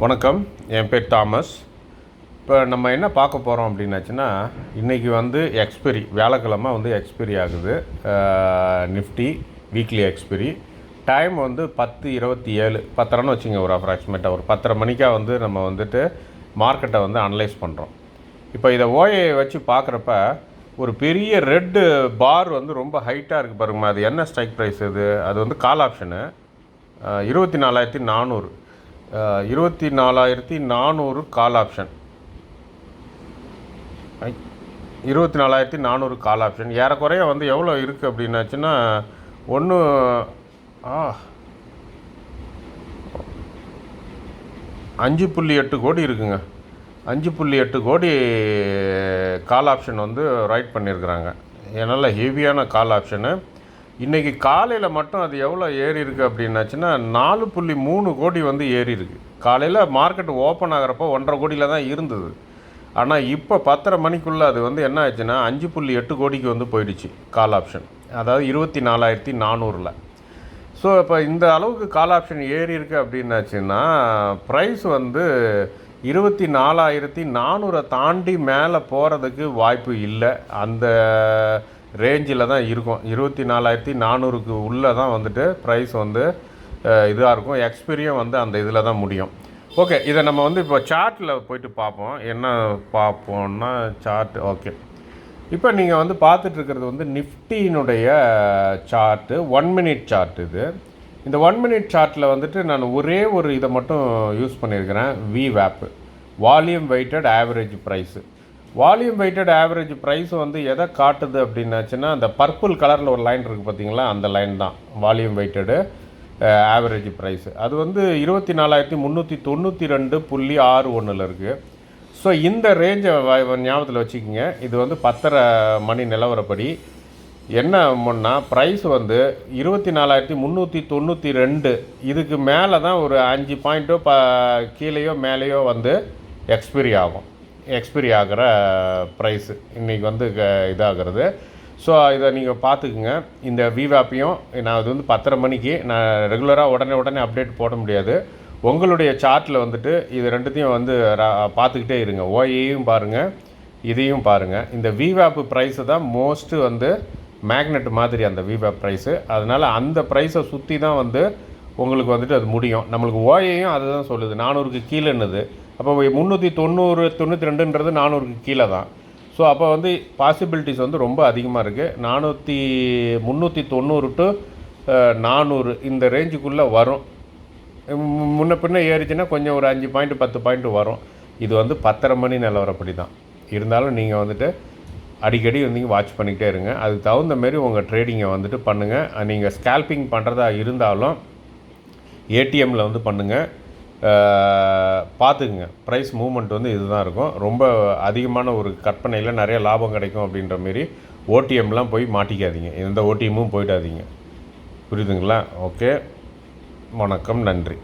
வணக்கம், என் பேர் தாமஸ். இப்போ நம்ம என்ன பார்க்க போகிறோம் அப்படின்னாச்சுன்னா, இன்றைக்கி வந்து எக்ஸ்பெரி வியாழக்கிழமை வந்து எக்ஸ்பெரி ஆகுது. நிஃப்டி வீக்லி எக்ஸ்பெரி டைம் வந்து 10:27 10:30 வச்சுங்க. ஒரு அப்ராக்சிமேட்டாக ஒரு 10:30 மணிக்காக வந்து நம்ம வந்துட்டு மார்க்கெட்டை வந்து அனலைஸ் பண்ணுறோம். இப்போ இதை ஓஏ வச்சு பார்க்குறப்ப ஒரு பெரிய ரெட்டு பார் வந்து ரொம்ப ஹைட்டாக இருக்குது பாருங்கம்மா. அது என்ன ஸ்ட்ரைக் ப்ரைஸ் அது வந்து call option 24,400 24,400 call option. 24,400 call option ஏறக்குறைய வந்து எவ்வளோ இருக்குது அப்படின்னாச்சுன்னா 5.8 கோடி இருக்குங்க. 5.8 கோடி கால் ஆப்ஷன் வந்து ரைட் பண்ணியிருக்கிறாங்க. நல்ல ஹெவியான கால் ஆப்ஷனு. இன்றைக்கி காலையில் மட்டும் அது எவ்வளோ ஏறி இருக்குது அப்படின்னாச்சுன்னா 4.3 கோடி வந்து ஏறி இருக்குது. காலையில் மார்க்கெட் ஓப்பன் ஆகிறப்போ 1.5 கோடியில் தான் இருந்தது. ஆனால் இப்போ 10:30 மணிக்குள்ளே அது வந்து என்ன ஆச்சுன்னா 5.8 கோடிக்கு வந்து போயிடுச்சு கால் ஆப்ஷன். அதாவது 24,400. ஸோ இப்போ இந்த அளவுக்கு கால் ஆப்ஷன் ஏறி இருக்குது அப்படின்னாச்சுன்னா ப்ரைஸ் வந்து 24,400 தாண்டி மேலே போகிறதுக்கு வாய்ப்பு இல்லை. அந்த ரேஞ்சில் தான் இருக்கும். 24,400க்கு உள்ளே தான் வந்துட்டு ப்ரைஸ் வந்து இதாக இருக்கும். எக்ஸ்பீரியும் வந்து அந்த இதில் தான் முடியும். ஓகே, இதை நம்ம வந்து இப்போ சார்ட்டில் போய்ட்டு பார்ப்போம். என்ன பார்ப்போம்னா சார்ட். ஓகே, இப்போ நீங்கள் வந்து பார்த்துட்ருக்கிறது வந்து நிஃப்டியினுடைய சார்ட்டு 1 மினிட் சார்ட். இந்த 1 மினிட் சார்ட்டில் வந்துட்டு நான் ஒரே ஒரு இதை மட்டும் யூஸ் பண்ணியிருக்கிறேன். VWAP, volume weighted average price. Volume weighted average price வந்து எதை காட்டுது அப்படின்னாச்சுன்னா அந்த பர்பிள் கலரில் ஒரு லைன் இருக்குது பார்த்தீங்களா, அந்த லைன் தான் வால்யூம் வெயிட்டடு ஆவரேஜ் ப்ரைஸு. அது வந்து 24,392.61 இருக்குது. ஸோ இந்த ரேஞ்சை ஞாபகத்தில் வச்சுக்கிங்க. இது வந்து 10:30 மணி நிலவரப்படி என்ன முன்னா ப்ரைஸ் வந்து 24,392. இதுக்கு மேலே தான் ஒரு 5 பாயிண்ட்டோ கீழேயோ மேலேயோ வந்து எக்ஸ்பைரி ஆகிற ப்ரைஸு இன்றைக்கி வந்து இதாகிறது. ஸோ இதை நீங்கள் பார்த்துக்குங்க. இந்த VWAPையும் நான் இது வந்து 10:30 மணிக்கு நான் ரெகுலராக உடனே அப்டேட் போட முடியாது. உங்களுடைய சார்ட்டில் வந்துட்டு இது ரெண்டுத்தையும் வந்து பார்த்துக்கிட்டே இருங்க. ஓஏயும் பாருங்கள், இதையும் பாருங்கள். இந்த VWAP ப்ரைஸு தான் மோஸ்ட்டு வந்து மேக்னெட் மாதிரி அந்த VWAP ப்ரைஸு. அதனால் அந்த ப்ரைஸை சுற்றி தான் வந்து உங்களுக்கு வந்துட்டு அது முடியும். நம்மளுக்கு ஓஏயும் அதை தான் சொல்லுது 400க்கு கீழேன்னுது. அப்போ 392ன்றது 400க்கு கீழே தான். ஸோ அப்போ வந்து பாசிபிலிட்டிஸ் வந்து ரொம்ப அதிகமாக இருக்குது. 390 to 400 இந்த ரேஞ்சுக்குள்ளே வரும். முன்ன பின்ன ஏறிச்சுன்னா கொஞ்சம் ஒரு 5 பாயிண்ட் 10 பாயிண்ட் வரும். இது வந்து 10:30 மணி நிலவரப்படி தான் இருந்தாலும் நீங்கள் வந்துட்டு அடிக்கடி வந்து வாட்ச் பண்ணிக்கிட்டே இருங்க. அதுக்கு தகுந்த மாரி உங்கள் ட்ரேடிங்கை வந்துட்டு பண்ணுங்கள். நீங்கள் ஸ்கேல்பிங் பண்ணுறதா இருந்தாலும் ஏடிஎம்மில் வந்து பண்ணுங்கள். பார்த்துக்குங்க. ப்ரைஸ் மூவ்மெண்ட் வந்து இதுதான் இருக்கும். ரொம்ப அதிகமான ஒரு கற்பனையில் நிறைய லாபம் கிடைக்கும் அப்படின்ற மாரி ஓடிஎம்லாம் போய் மாட்டிக்காதீங்க. எந்த ஓடிஎம்மும் போயிடாதீங்க. புரியுதுங்களா? ஓகே, வணக்கம், நன்றி.